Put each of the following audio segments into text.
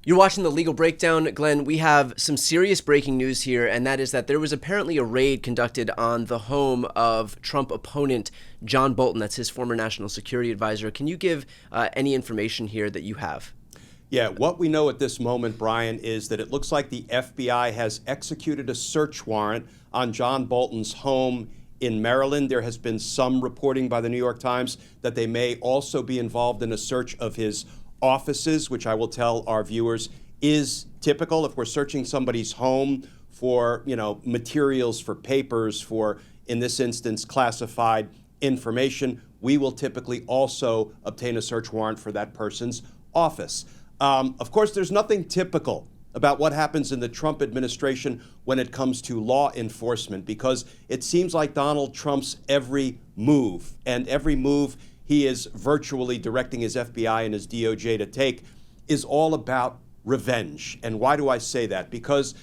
You're watching The Legal Breakdown. Glenn, we have some serious breaking news here, and that is that there was apparently a raid conducted on the home of Trump opponent John Bolton. That's his former national security advisor. Can you give any information here that you have? Yeah, what we know at this moment, Brian, is that it looks like the FBI has executed a search warrant on John Bolton's home in Maryland. There has been some reporting by the New York Times that they may also be involved in a search of his offices, which I will tell our viewers is typical. If we're searching somebody's home for, materials, for papers, for, in this instance, classified information, we will typically also obtain a search warrant for that person's office. Of course, there's nothing typical about what happens in the Trump administration when it comes to law enforcement, because it seems like Donald Trump's every move he is virtually directing his FBI and his DOJ to take is all about revenge. And why do I say that? Because,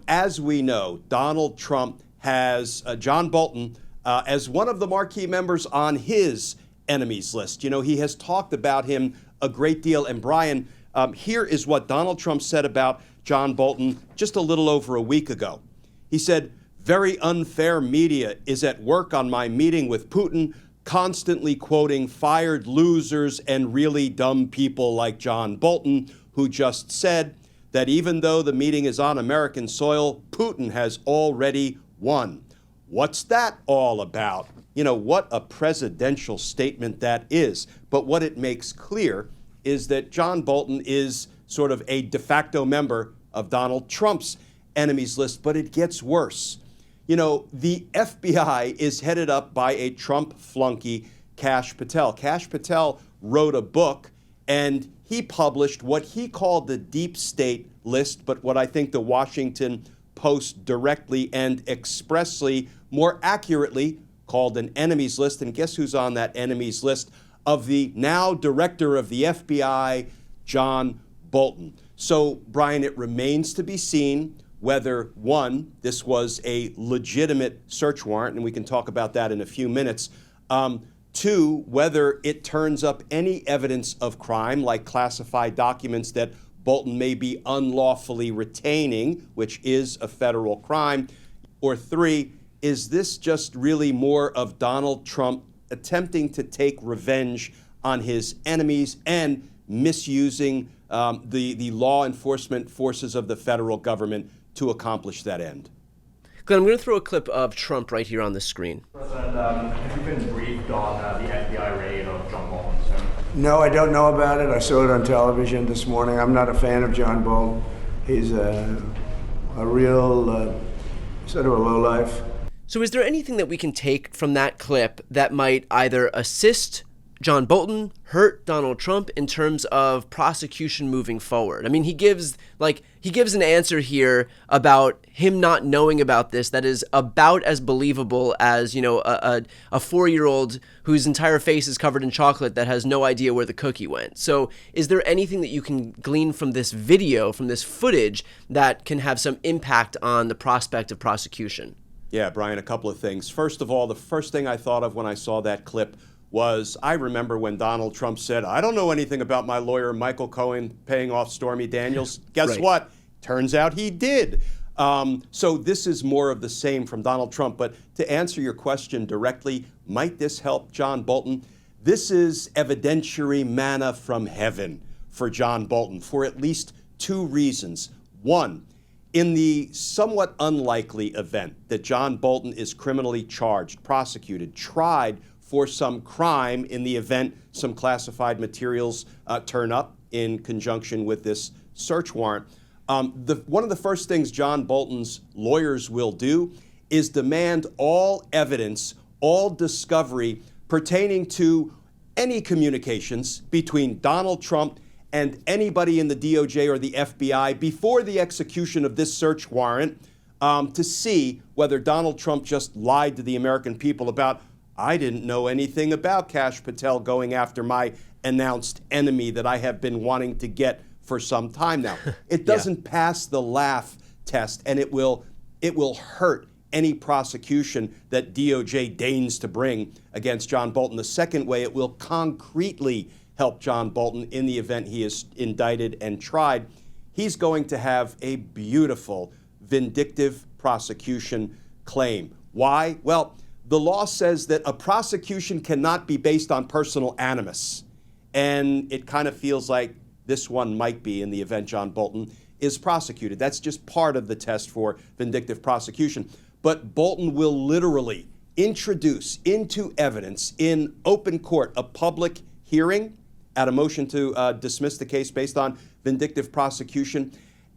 as we know, Donald Trump has John Bolton as one of the marquee members on his enemies list. He has talked about him a great deal. And Brian, here is what Donald Trump said about John Bolton just a little over a week ago. He said, "Very unfair media is at work on my meeting with Putin, constantly quoting fired losers and really dumb people like John Bolton, who just said that even though the meeting is on American soil, Putin has already won." What's that all about? What a presidential statement that is. But what it makes clear is that John Bolton is sort of a de facto member of Donald Trump's enemies list, but it gets worse. The FBI is headed up by a Trump flunky, Kash Patel. Kash Patel wrote a book, and he published what he called the deep state list, but what I think the Washington Post directly and expressly, more accurately, called an enemies list. And guess who's on that enemies list of the now director of the FBI, John Bolton? So, Brian, it remains to be seen whether, one, this was a legitimate search warrant, and we can talk about that in a few minutes. Two, whether it turns up any evidence of crime, like classified documents that Bolton may be unlawfully retaining, which is a federal crime. Or three, is this just really more of Donald Trump attempting to take revenge on his enemies and misusing the law enforcement forces of the federal government to accomplish that end? Glenn, I'm going to throw a clip of Trump right here on the screen. President, have you been briefed on the FBI raid of John Bolton's home? No, I don't know about it. I saw it on television this morning. I'm not a fan of John Bolton. He's a real sort of a lowlife. So is there anything that we can take from that clip that might either assist John Bolton, hurt Donald Trump in terms of prosecution moving forward? I mean, he gives an answer here about him not knowing about this that is about as believable as, a 4-year-old whose entire face is covered in chocolate that has no idea where the cookie went. So is there anything that you can glean from this video, from this footage, that can have some impact on the prospect of prosecution? Yeah, Brian, a couple of things. First of all, the first thing I thought of when I saw that clip was I remember when Donald Trump said, "I don't know anything about my lawyer, Michael Cohen, paying off Stormy Daniels." Guess Right. what? Turns out he did. So this is more of the same from Donald Trump. But to answer your question directly, might this help John Bolton? This is evidentiary manna from heaven for John Bolton for at least two reasons. One, in the somewhat unlikely event that John Bolton is criminally charged, prosecuted, tried for some crime, in the event some classified materials turn up in conjunction with this search warrant, one of the first things John Bolton's lawyers will do is demand all evidence, all discovery pertaining to any communications between Donald Trump and anybody in the DOJ or the FBI before the execution of this search warrant, to see whether Donald Trump just lied to the American people about, "I didn't know anything about Kash Patel going after my announced enemy that I have been wanting to get for some time now." It doesn't pass the laugh test, and it will hurt any prosecution that DOJ deigns to bring against John Bolton. The second way, it will concretely help John Bolton in the event he is indicted and tried. he's going to have a beautiful, vindictive prosecution claim. Why? Well, the law says that a prosecution cannot be based on personal animus. And it kind of feels like this one might be in the event John Bolton is prosecuted. That's just part of the test for vindictive prosecution. But Bolton will literally introduce into evidence in open court a public hearing at a motion to dismiss the case based on vindictive prosecution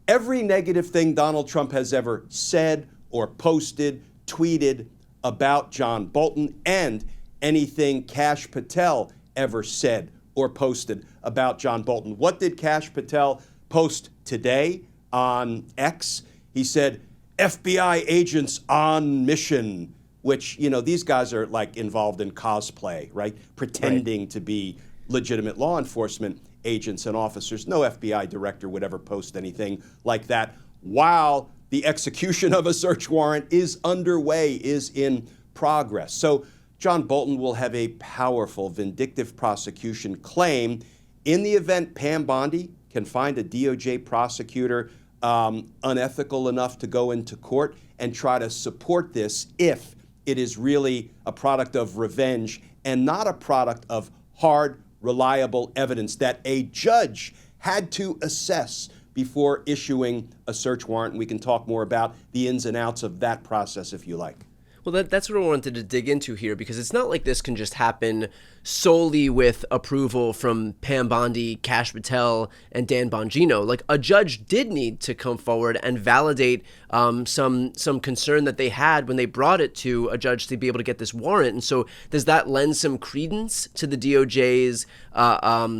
every negative thing Donald Trump has ever said or posted, tweeted about John Bolton, and anything Kash Patel ever said or posted about John Bolton. What did Kash Patel post today on X? He said, FBI agents on mission, which, you know, these guys are like involved in cosplay, right? Pretending to be legitimate law enforcement agents and officers. No FBI director would ever post anything like that while the execution of a search warrant is underway, is in progress. So John Bolton will have a powerful vindictive prosecution claim in the event Pam Bondi can find a DOJ prosecutor unethical enough to go into court and try to support this if it is really a product of revenge and not a product of hard, reliable evidence that a judge had to assess before issuing a search warrant. And we can talk more about the ins and outs of that process if you like. Well, that's what I wanted to dig into here, because it's not like this can just happen solely with approval from Pam Bondi, Kash Patel, and Dan Bongino. Like, a judge did need to come forward and validate some concern that they had when they brought it to a judge to be able to get this warrant. And so does that lend some credence to the DOJ's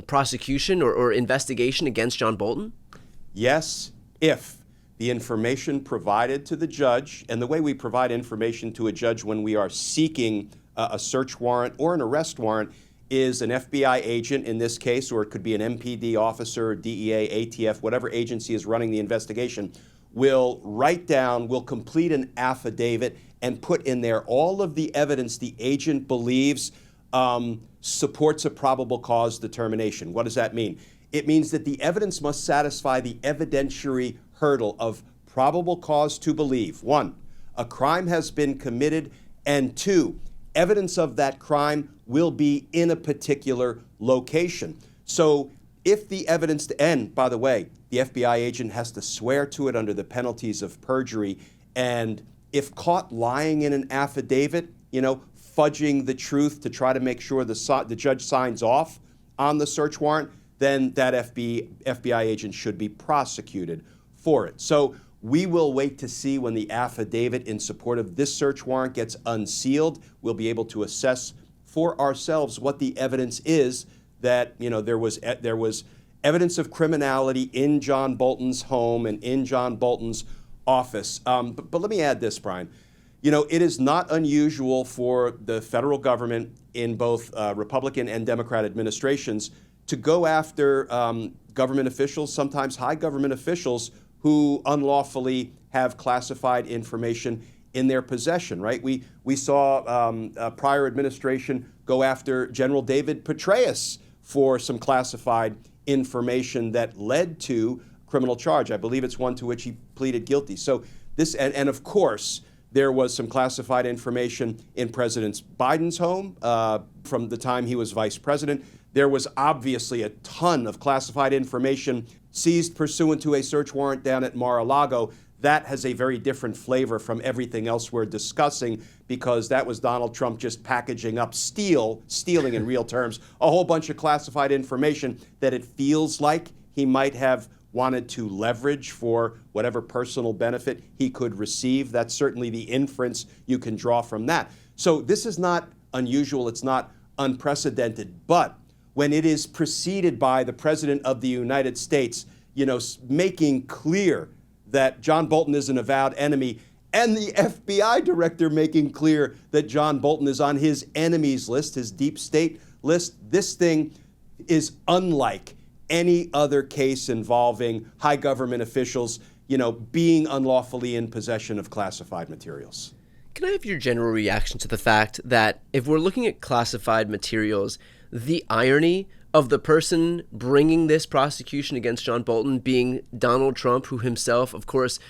prosecution or investigation against John Bolton? Yes, if the information provided to the judge, and the way we provide information to a judge when we are seeking a search warrant or an arrest warrant is an FBI agent in this case, or it could be an MPD officer, DEA, ATF, whatever agency is running the investigation, will write down, will complete an affidavit and put in there all of the evidence the agent believes supports a probable cause determination. What does that mean? It means that the evidence must satisfy the evidentiary hurdle of probable cause to believe. 1, a crime has been committed, and 2, evidence of that crime will be in a particular location. So if the evidence, and by the way, the FBI agent has to swear to it under the penalties of perjury, and if caught lying in an affidavit, you know, fudging the truth to try to make sure the judge signs off on the search warrant, then that FBI agent should be prosecuted for it. So we will wait to see when the affidavit in support of this search warrant gets unsealed. We'll be able to assess for ourselves what the evidence is that, you know, there was evidence of criminality in John Bolton's home and in John Bolton's office. But let me add this, Brian. You know, it is not unusual for the federal government in both Republican and Democrat administrations to go after government officials, sometimes high government officials, who unlawfully have classified information in their possession, right? We saw a prior administration go after General David Petraeus for some classified information that led to criminal charge. I believe it's one to which he pleaded guilty. So this, and of course, there was some classified information in President Biden's home from the time he was vice president. There was obviously a ton of classified information seized pursuant to a search warrant down at Mar-a-Lago. That has a very different flavor from everything else we're discussing, because that was Donald Trump just packaging up stealing in real terms, a whole bunch of classified information that it feels like he might have wanted to leverage for whatever personal benefit he could receive. That's certainly the inference you can draw from that. So this is not unusual. It's not unprecedented. But when it is preceded by the President of the United States, you know, making clear that John Bolton is an avowed enemy, and the FBI director making clear that John Bolton is on his enemies list, his deep state list, this thing is unlike any other case involving high government officials, you know, being unlawfully in possession of classified materials. Can I have your general reaction to the fact that if we're looking at classified materials, the irony of the person bringing this prosecution against John Bolton being Donald Trump, who himself, of course,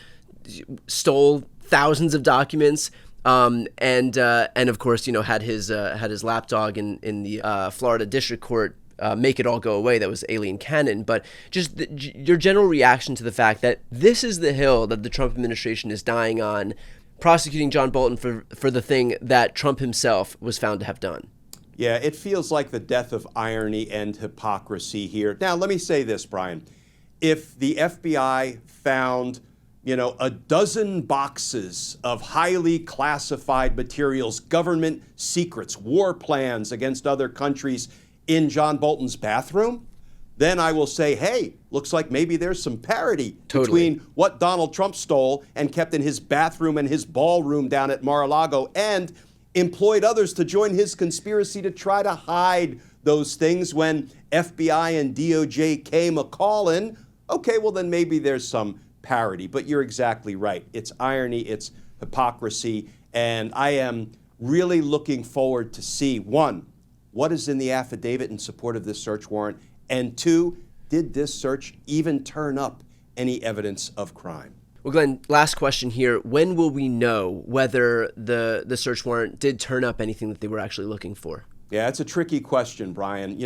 stole thousands of documents, and of course, had his lapdog in the Florida District Court make it all go away. That was alien canon. But just your general reaction to the fact that this is the hill that the Trump administration is dying on, prosecuting John Bolton for the thing that Trump himself was found to have done. Yeah, it feels like the death of irony and hypocrisy here. Now, let me say this, Brian. If the FBI found, a dozen boxes of highly classified materials, government secrets, war plans against other countries in John Bolton's bathroom, then I will say, hey, looks like maybe there's some parity between what Donald Trump stole and kept in his bathroom and his ballroom down at Mar-a-Lago and employed others to join his conspiracy to try to hide those things when FBI and DOJ came a-calling. Okay, well, then maybe there's some parity. But you're exactly right. It's irony, it's hypocrisy, and I am really looking forward to see, one, what is in the affidavit in support of this search warrant, and two, did this search even turn up any evidence of crime? Well, Glenn, last question here. When will we know whether the search warrant did turn up anything that they were actually looking for? Yeah, it's a tricky question, Brian.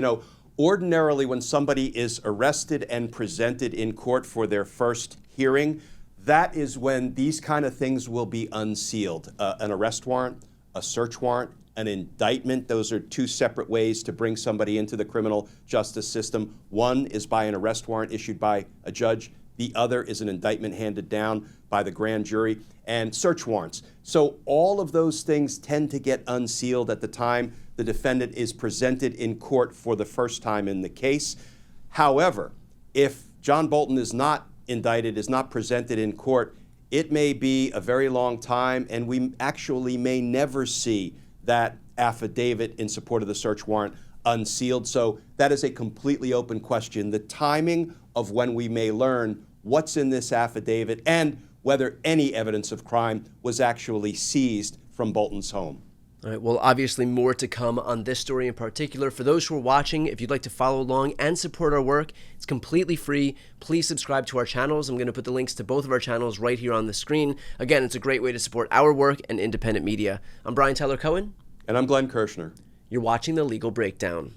Ordinarily when somebody is arrested and presented in court for their first hearing, that is when these kind of things will be unsealed. An arrest warrant, a search warrant, an indictment. Those are two separate ways to bring somebody into the criminal justice system. One is by an arrest warrant issued by a judge. The other is an indictment handed down by the grand jury, and search warrants. So all of those things tend to get unsealed at the time the defendant is presented in court for the first time in the case. However, if John Bolton is not indicted, is not presented in court, it may be a very long time, and we actually may never see that affidavit in support of the search warrant unsealed. So that is a completely open question. The timing of when we may learn what's in this affidavit and whether any evidence of crime was actually seized from Bolton's home. All right, well, obviously more to come on this story in particular. For those who are watching, if you'd like to follow along and support our work, it's completely free. Please subscribe to our channels. I'm going to put the links to both of our channels right here on the screen. Again, it's a great way to support our work and independent media. I'm Brian Tyler Cohen. And I'm Glenn Kirshner. You're watching The Legal Breakdown.